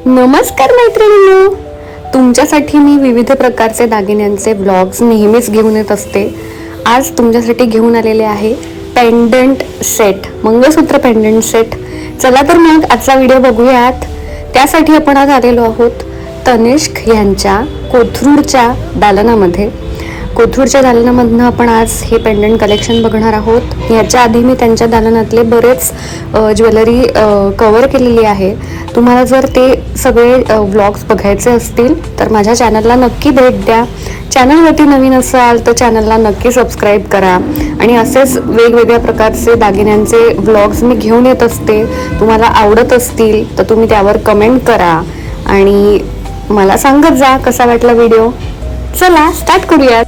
नमस्कार मैत्रिणींनो, तुमच्यासाठी मी विविध प्रकारचे दागिन्यांचे व्लॉग्स नेहमीच घेऊन येत असते. आज तुमच्यासाठी घेऊन आलेले आहे पेंडंट सेट, मंगळसूत्र पेंडंट सेट. चला तर मग आजचा व्हिडिओ बघूयात. त्यासाठी आपण आज आलेलो आहोत तनिष्क यांच्या कोथरूडच्या दालनामध्ये. कोथरूडच्या दालनामधनं आपण आज हे पेंडंट कलेक्शन बघणार आहोत. याच्या आधी मी त्यांच्या दालनातले बरेच ज्वेलरी कव्हर केलेली आहे. तुम्हाला जर ते सगळे व्लॉग्स बघायचे असतील तर माझ्या चॅनलला नक्की भेट द्या. चॅनलवरती नवीन असाल तर चॅनलला नक्की सबस्क्राईब करा. आणि असेच वेगवेगळ्या प्रकारचे दागिन्यांचे व्लॉग्स मी घेऊन येत असते. तुम्हाला आवडत असतील तर तुम्ही त्यावर कमेंट करा आणि मला सांगत जा कसा वाटला व्हिडिओ. चला स्टार्ट करूयात.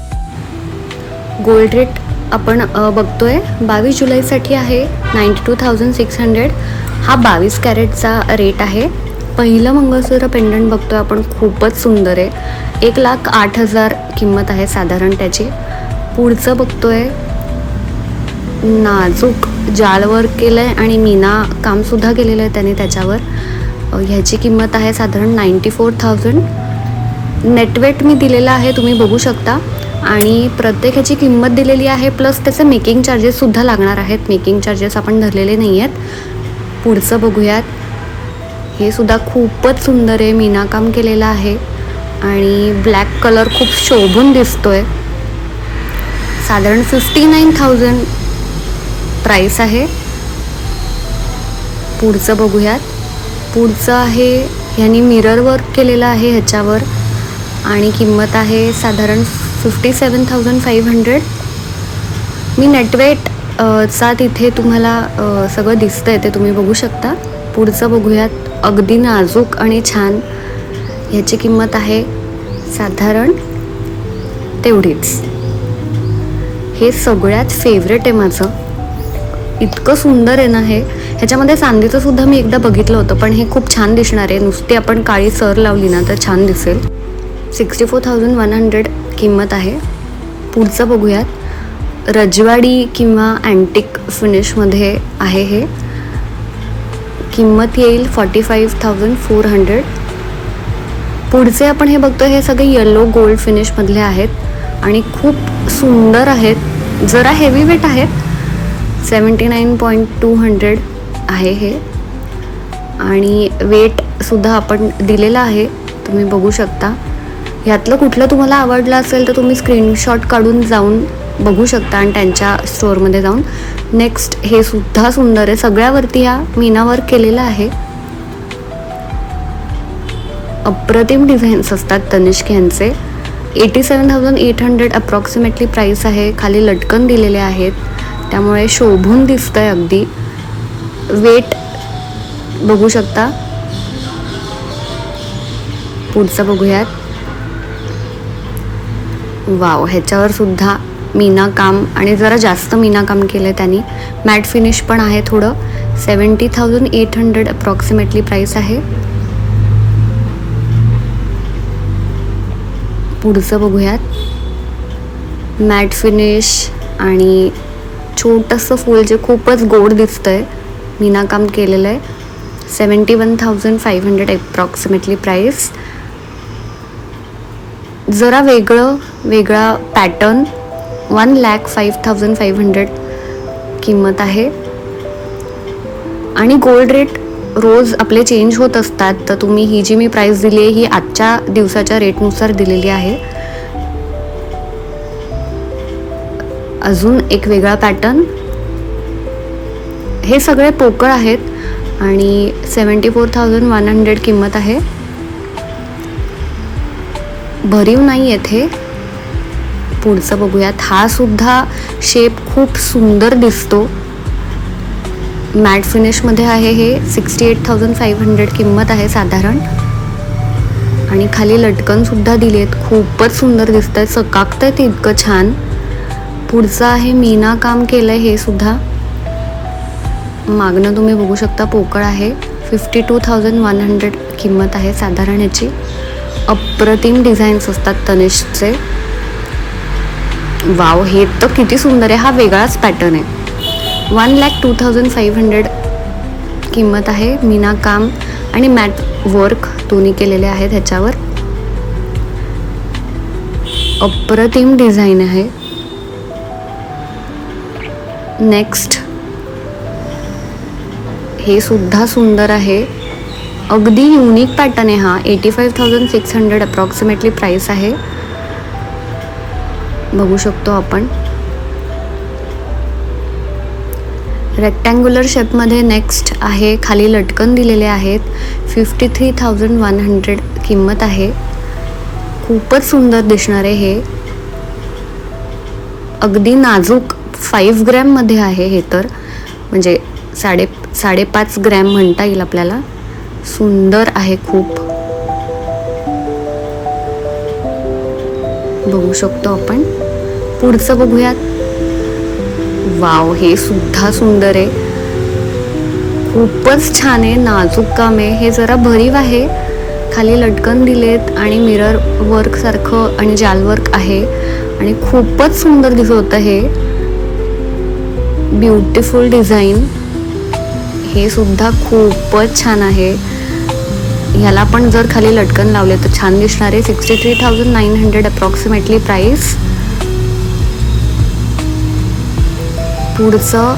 गोल्ड रेट आपण बघतोय 22 जुलैसाठी आहे 92,600. हा 22 कॅरेटचा रेट आहे. पहिलं मंगळसूत्र पेंडंट बघतोय आपण, खूपच सुंदर आहे. 1,08,000 किंमत आहे साधारण त्याची. पुढचं बघतोय नाजूक जाल वर्क केलंय आणि मीना कामसुद्धा केलेलं आहे त्याने त्याच्यावर. ह्याची किंमत आहे साधारण 94,000. नेटवेट मी दिलेला आहे, तुम्ही बघू शकता. आणि प्रत्येक ह्याची किंमत दिलेली आहे, प्लस त्याचे मेकिंग चार्जेससुद्धा लागणार आहेत. मेकिंग चार्जेस आपण धरलेले नाही आहेत. पुढचं बघूयात. हे सुद्धा खूपच सुंदर आहे, मीनाकाम केलेलं आहे आणि ब्लॅक कलर खूप शोभून दिसतोय. साधारण 59,000 प्राईस आहे. पुढचं बघूयात. पुढचं आहे, ह्यानी मिरर वर्क केलेलं आहे ह्याच्यावर आणि किंमत आहे साधारण 57,500. मी नेटवेट चा तिथे तुम्हाला सगळं दिसतंय ते तुम्ही बघू शकता. पुढचं बघूयात. अगदी नाजूक आणि छान. ह्याची किंमत आहे साधारण तेवढीच. हे सगळ्यात फेवरेट आहे माझं. इतकं सुंदर आहे ना हे. ह्याच्यामध्ये चांदीचं सुद्धा मी एकदा बघितलं होतं, पण हे खूप छान दिसणार आहे. नुसती आपण काळी सर लावली ना तर छान दिसेल. 64,100 किंमत आहे. पुढचं बघूयात. रजवाडी किंवा अँटिक फिनिशमध्ये आहे हे. किंमत येईल 45,400. पुढचे आपण हे बघतो, हे सगळे येलो गोल्ड फिनिशमधले आहेत आणि खूप सुंदर आहेत. जरा हेवी वेट आहेत. 79,200 आहे हे आणि वेटसुद्धा आपण दिलेलं आहे, तुम्ही बघू शकता. ह्यातलं कुठलं तुम्हाला आवडलं असेल तर तुम्ही स्क्रीनशॉट काढून जाऊन बघू शकता आणि त्यांच्या स्टोअरमध्ये जाऊन. नेक्स्ट हे सुद्धा सुंदर आहे. सगळ्यावरती हा मीना वर्क केलेला आहे. अप्रतिम डिझाईन्स असतात तनिष्क यांचे. 87,800 अप्रॉक्सिमेटली प्राईस आहे. खाली लटकन दिलेले आहेत त्यामुळे शोभून दिसतंय अगदी. वेट बघू शकता. पुढचं बघूयात. वाव, ह्याच्यावर सुद्धा मीना काम आणि जरा जास्त मीना काम केलं आहे त्यांनी. मॅट फिनिश पण आहे थोडं. 70,800 अप्रॉक्सिमेटली प्राईस आहे. पुढचं बघूयात. मॅट फिनिश आणि छोटंसं फूल जे खूपच गोड दिसतंय, मीना काम केलेलं आहे. 71,500 अप्रॉक्सिमेटली प्राईस. जरा वेगळा पॅटर्न. 1,05,500 किंमत आहे. आणि गोल्ड रेट रोज आपले चेंज होत असतात, तर तुम्ही ही जी मी प्राईस दिली आहे ही आजच्या दिवसाच्या रेटनुसार दिलेली आहे. अजून एक वेगळा पॅटर्न. हे सगळे पोकळ आहेत आणि 74,100 किंमत आहे. भरीव नाही येथे. पुढचं बघूयात. हा सुद्धा शेप खूप सुंदर दिसतो. मॅट फिनिशमध्ये आहे हे. 68,500 किंमत आहे साधारण. आणि खाली लटकन सुद्धा दिली आहेत. खूपच सुंदर दिसत आहे. चकाकत आहे ते इतकं छान. पुढचं आहे मीना काम केलंय हे सुद्धा. मागणं तुम्ही बघू शकता पोकळ आहे. 52,100 किंमत आहे साधारण याची. अप्रतिम डिझाईन्स असतात तनिष्कचे. वाव, हे तर किती सुंदर आहे. हा वेगळाच पॅटर्न आहे. 1,02,500 किंमत आहे. मीना काम आणि मॅट वर्क दोन्ही केलेले आहेत ह्याच्यावर. अप्रतिम डिझाईन आहे. नेक्स्ट हे सुद्धा सुंदर आहे. अगदी युनिक पॅटर्न आहे हा. 85,600 अप्रॉक्सिमेटली प्राइस आहे. बघू शकतो आपण. रेक्टँग्युलर शेपमध्ये नेक्स्ट आहे. खाली लटकन दिलेले आहेत. 53,100 किंमत आहे. खूपच सुंदर दिसणार आहे हे. अगदी नाजूक 5 ग्रॅममध्ये आहे हे, तर म्हणजे 5.5 ग्रॅम म्हणता येईल आपल्याला. सुंदर आहे खूप. बघू शकतो आपण. पुढचं बघूयात. वाव, हे सुद्धा सुंदर आहे. खूपच छान आहे. नाजूक काम आहे हे. जरा भरीव आहे. खाली लटकन दिलेत आणि मिरर वर्क सारखं आणि जाल वर्क आहे आणि खूपच सुंदर दिसत होतं हे. Beautiful design. हे सुद्धा खूपच छान आहे. ह्याला पण जर खाली लटकन लावले तर छान दिसणार आहे. 63,900 अप्रॉक्सिमेटली प्राइस. पुढचं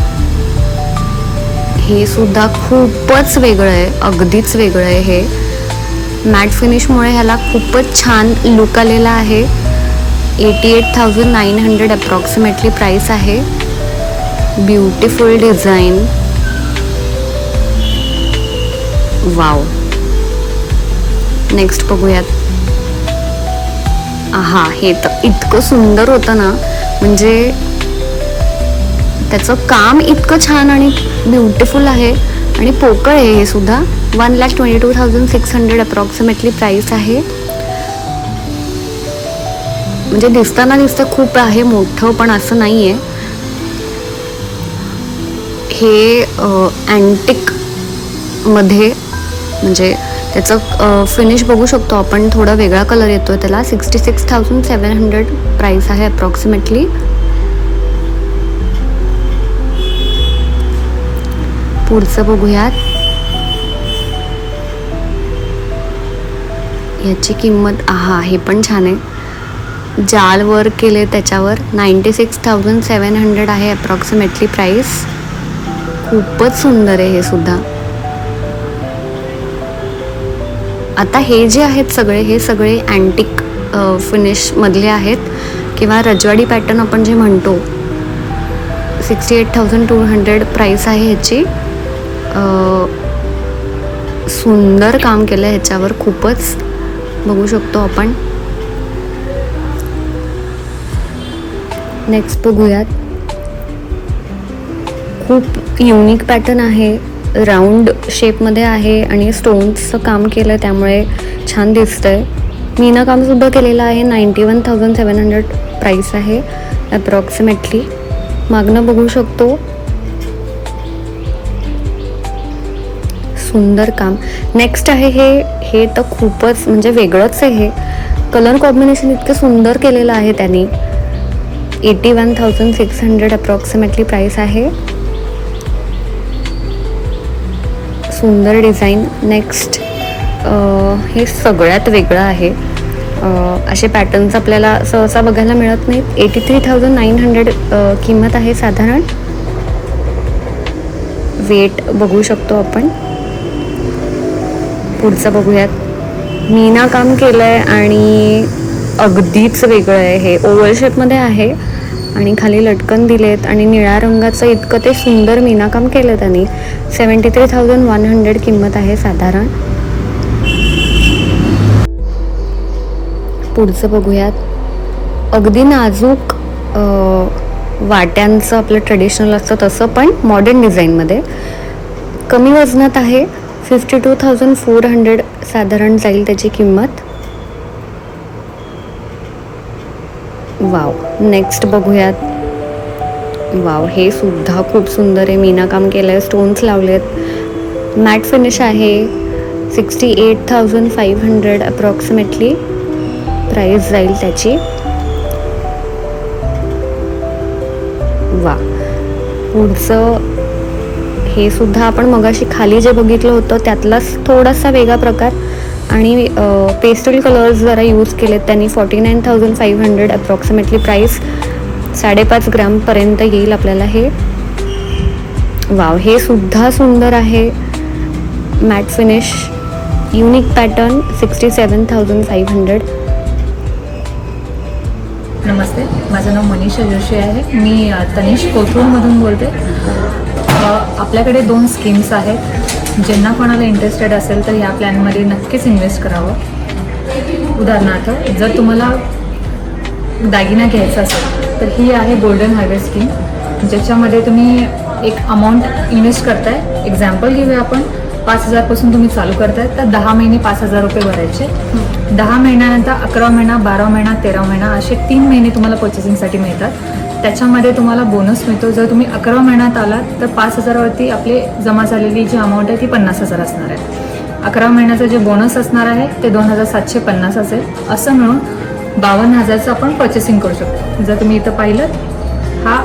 हे सुद्धा खूपच वेगळं आहे. अगदीच वेगळं आहे हे. मॅट फिनिशमुळे ह्याला खूपच छान लुक आलेला आहे. 88,900 अप्रॉक्सिमेटली प्राइस आहे. Beautiful design. वाव. नेक्स्ट बघूयात. हे तर इतकं सुंदर होतं ना, म्हणजे त्याचं काम इतकं छान आणि ब्युटिफुल आहे आणि पोकळ आहे हे सुद्धा. 1,22,600 अप्रॉक्सिमेटली प्राइस आहे. म्हणजे दिसतं खूप आहे मोठं, पण असं नाही आहे. हे अँटिक मध्ये, म्हणजे त्याचं फिनिश बघू शकतो आपण. थोडा वेगळा कलर येतोय त्याला. 66,700 प्राइस आहे अप्रॉक्सिमेटली. पुढचं बघूयात. याची किंमत हे पण छान आहे. जाल वर्क केले त्याच्यावर. 96,700 आहे अप्रॉक्सिमेटली प्राइस. खूपच सुंदर आहे हे सुद्धा. आता हे जे आहेत सगळे, हे सगळे अँटिक फिनिश मधले आहेत किंवा रजवाडी पॅटर्न आपण जे म्हणतो. 68,200 प्राइस आहे ह्याची. सुंदर काम केलं ह्याच्यावर खूपच. बघू शकतो आपण. नेक्स्ट बघूयात. खूप युनिक पॅटर्न आहे. राऊंड शेपमध्ये आहे आणि स्टोन्सचं काम केलं त्यामुळे छान दिसतंय. मीना काम सुद्धा केलेलं आहे. 91,700 प्राइस आहे अप्रॉक्सिमेटली. मागणं बघू शकतो. सुंदर काम. नेक्स्ट आहे हे तर खूपच म्हणजे वेगळंच आहे हे. कलर कॉम्बिनेशन इतकं सुंदर केलेलं आहे त्यांनी. 81,600 अप्रॉक्सिमेटली प्राइस आहे. सुंदर डिझाईन. नेक्स्ट हे सगळ्यात वेगळं आहे. असे पॅटर्न्स आपल्याला सहसा बघायला मिळत नाहीत. 83,900 किंमत आहे साधारण. वेट बघू शकतो आपण. पुढचं बघूयात. मीना काम केलंय आणि अगदीच वेगळं आहे हे. ओव्हल शेपमध्ये आहे आणि खाली लटकन दिलेत आणि निळ्या रंगाचं इतकं ते सुंदर मीना काम केलं त्यांनी. 73,100 किंमत आहे साधारण. पुढचं बघूयात. अगदी नाजूक वाट्यांचं आपलं ट्रेडिशनल असतं तसं, पण मॉडर्न डिझाईनमध्ये. कमी वजनात आहे. 52,400 साधारण जाईल त्याची किंमत. वाव. नेक्स्ट बघूयात. वाव, हे सुद्धा खूप सुंदर आहे. मीना काम केलं आहे. स्टोन्स लावलेत. मॅट फिनिश आहे. 68,500 अप्रॉक्सिमेटली प्राइस जाईल त्याची. वा. पुढचं हे सुद्धा आपण मगाशी खाली जे बघितलं होतं त्यातलाच थोडासा वेगळा प्रकार आणि पेस्टल कलर्स जरा यूज केलेत त्यांनी. 49,500 अप्रॉक्सिमेटली प्राईस. 5.5 ग्रामपर्यंत येईल आपल्याला हे. वाव, हे सुद्धा सुंदर आहे. Matte finish, unique pattern. 67,500. नमस्ते, माझं नाव मनीषा जोशी आहे. मी तनिष कोथरूडमधून बोलते. आपल्याकडे 2 स्कीम्स आहेत. ज्यांना कोणाला इंटरेस्टेड असेल तर ह्या प्लॅनमध्ये नक्कीच इन्व्हेस्ट करावं. उदाहरणार्थ, जर तुम्हाला दागिना घ्यायचा असेल तर ही आहे गोल्डन हार्वेस्ट स्कीम, ज्याच्यामध्ये तुम्ही एक अमाऊंट इन्व्हेस्ट करताय. एक्झाम्पल घेऊया आपण, 5,000पासून तुम्ही चालू करताय तर 10 महिने 5,000 रुपये भरायचे. 10 महिन्यानंतर 11 महिना, 12 महिना, 13 महिना असे 3 महिने तुम्हाला पर्चेसिंगसाठी मिळतात. त्याच्यामध्ये तुम्हाला बोनस मिळतो. जर तुम्ही 11 महिन्यात आलात तर 5,000वरती आपली जमा झालेली जी अमाऊंट आहे ती 50,000 असणार आहे. 11 महिन्याचं जे बोनस असणार आहे ते 2,750 असेल. असं मिळून 52,000चं आपण पर्चेसिंग करू शकतो. जर तुम्ही इथं पाहिलं, हा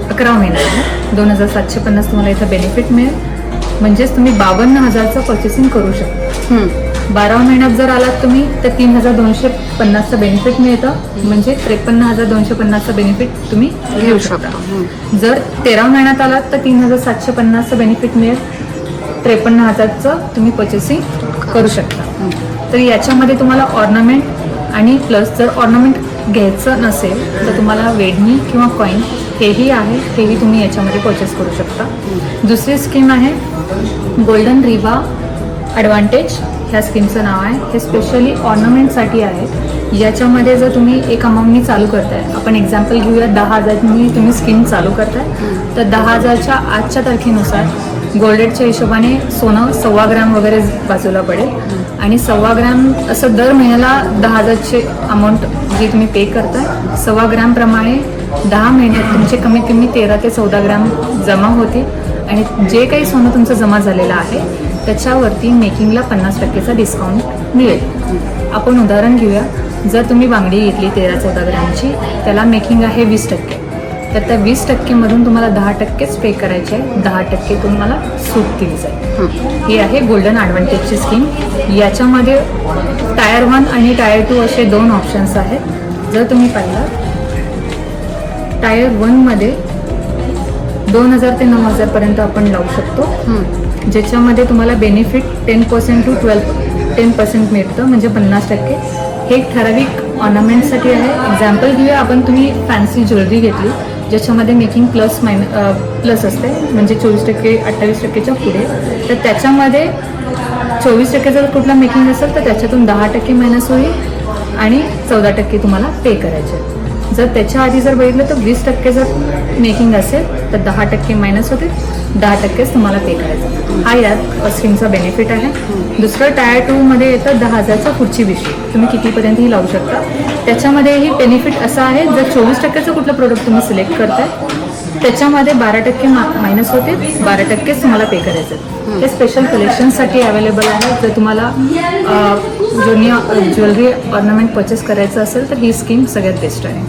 11 महिना आहे. 2,750 तुम्हाला इथं बेनिफिट मिळेल. म्हणजेच तुम्ही 52,000चं पर्चेसिंग करू शकता. 12 महिन्यात जर आलात तुम्ही तर 3,250चं बेनिफिट मिळतं. म्हणजे 53,250चं बेनिफिट तुम्ही घेऊ शकता. जर 13 महिन्यात आलात तर 3,750चं बेनिफिट मिळेल. 53,000चं तुम्ही पर्चेसिंग करू शकता. तर याच्यामध्ये तुम्हाला ऑर्नामेंट आणि प्लस जर ऑर्नामेंट घ्यायचं नसेल तर तुम्हाला वेडणी किंवा कॉईन हेही आहे, हेही तुम्ही याच्यामध्ये परचेस करू शकता. दुसरी स्कीम आहे गोल्डन रिवा ॲडव्हान्टेज. ह्या स्कीमचं नाव आहे. हे स्पेशली ऑर्नामेंटसाठी आहे. याच्यामध्ये जर तुम्ही एक अमाऊंटनी चालू करताय, आपण एक्झाम्पल घेऊया 10,000नी तुम्ही स्कीम चालू करताय तर 10,000च्या आजच्या तारखेनुसार गोल्ड रेटच्या हिशोबाने सोनं 1.25 ग्रॅम वगैरे बाजूला पडेल. आणि 1.25 ग्रॅम असं दर महिन्याला 10,000ची अमाऊंट जी तुम्ही पे करताय 1.25 ग्रॅमप्रमाणे 10 महिन्यात तुमचे कमीत कमी 13 ते 14 ग्रॅम जमा होतील. आणि जे काही सोनं तुमचं जमा झालेलं आहे त्याच्यावरती मेकिंगला 50%चा डिस्काउंट मिळेल. आपण उदाहरण घेऊया, जर तुम्ही बांगडी घेतली 13-14 ग्रॅमची, त्याला मेकिंग आहे 20%. तर त्या 20%मधून तुम्हाला 10%च पे करायचे आहे. 10% तुम्हाला सूट दिली जाईल. ही आहे गोल्डन ॲडव्हान्टेजची स्कीम. याच्यामध्ये टायर 1 आणि टायर 2 असे 2 ऑप्शन्स आहेत. जर तुम्ही पाहिलं, टायर 1मध्ये 2,000 ते 9,000पर्यंत आपण लावू शकतो. ज्याच्यामध्ये तुम्हाला बेनिफिट 10% टू 10% मिळतं, म्हणजे 50%. हे ठराविक ऑर्नामेंटसाठी आहे. एक्झाम्पल घेऊया आपण, तुम्ही फॅन्सी ज्वेलरी घेतली ज्याच्यामध्ये मेकिंग प्लस असते, म्हणजे 24% 28%च्या पुढे, तर त्याच्यामध्ये 24% जर कुठला मेकिंग असेल तर त्याच्यातून 10% मायनस होईल आणि 14% तुम्हाला पे करायचे. जर त्याच्या आधी जर बघितलं तर 20% जर मेकिंग असेल तर 10% मायनस होते, 10%च तुम्हाला पे करायचं. हा यात स्कीमचा बेनिफिट आहे. दुसरं टायर 2मध्ये येतं 10,000चा पुढची विषय, तुम्ही कितीपर्यंतही लावू शकता. त्याच्यामध्येही बेनिफिट असं आहे, जर 24%चं कुठलं प्रोडक्ट तुम्ही सिलेक्ट करताय त्याच्यामध्ये 12% मायनस होते, 12%च तुम्हाला पे करायचं. हे स्पेशल कलेक्शनसाठी अवेलेबल आहे. जर तुम्हाला जुनी ज्वेलरी ऑर्नामेंट परचेस करायचं असेल तर ही स्कीम सगळ्यात बेस्ट आहे.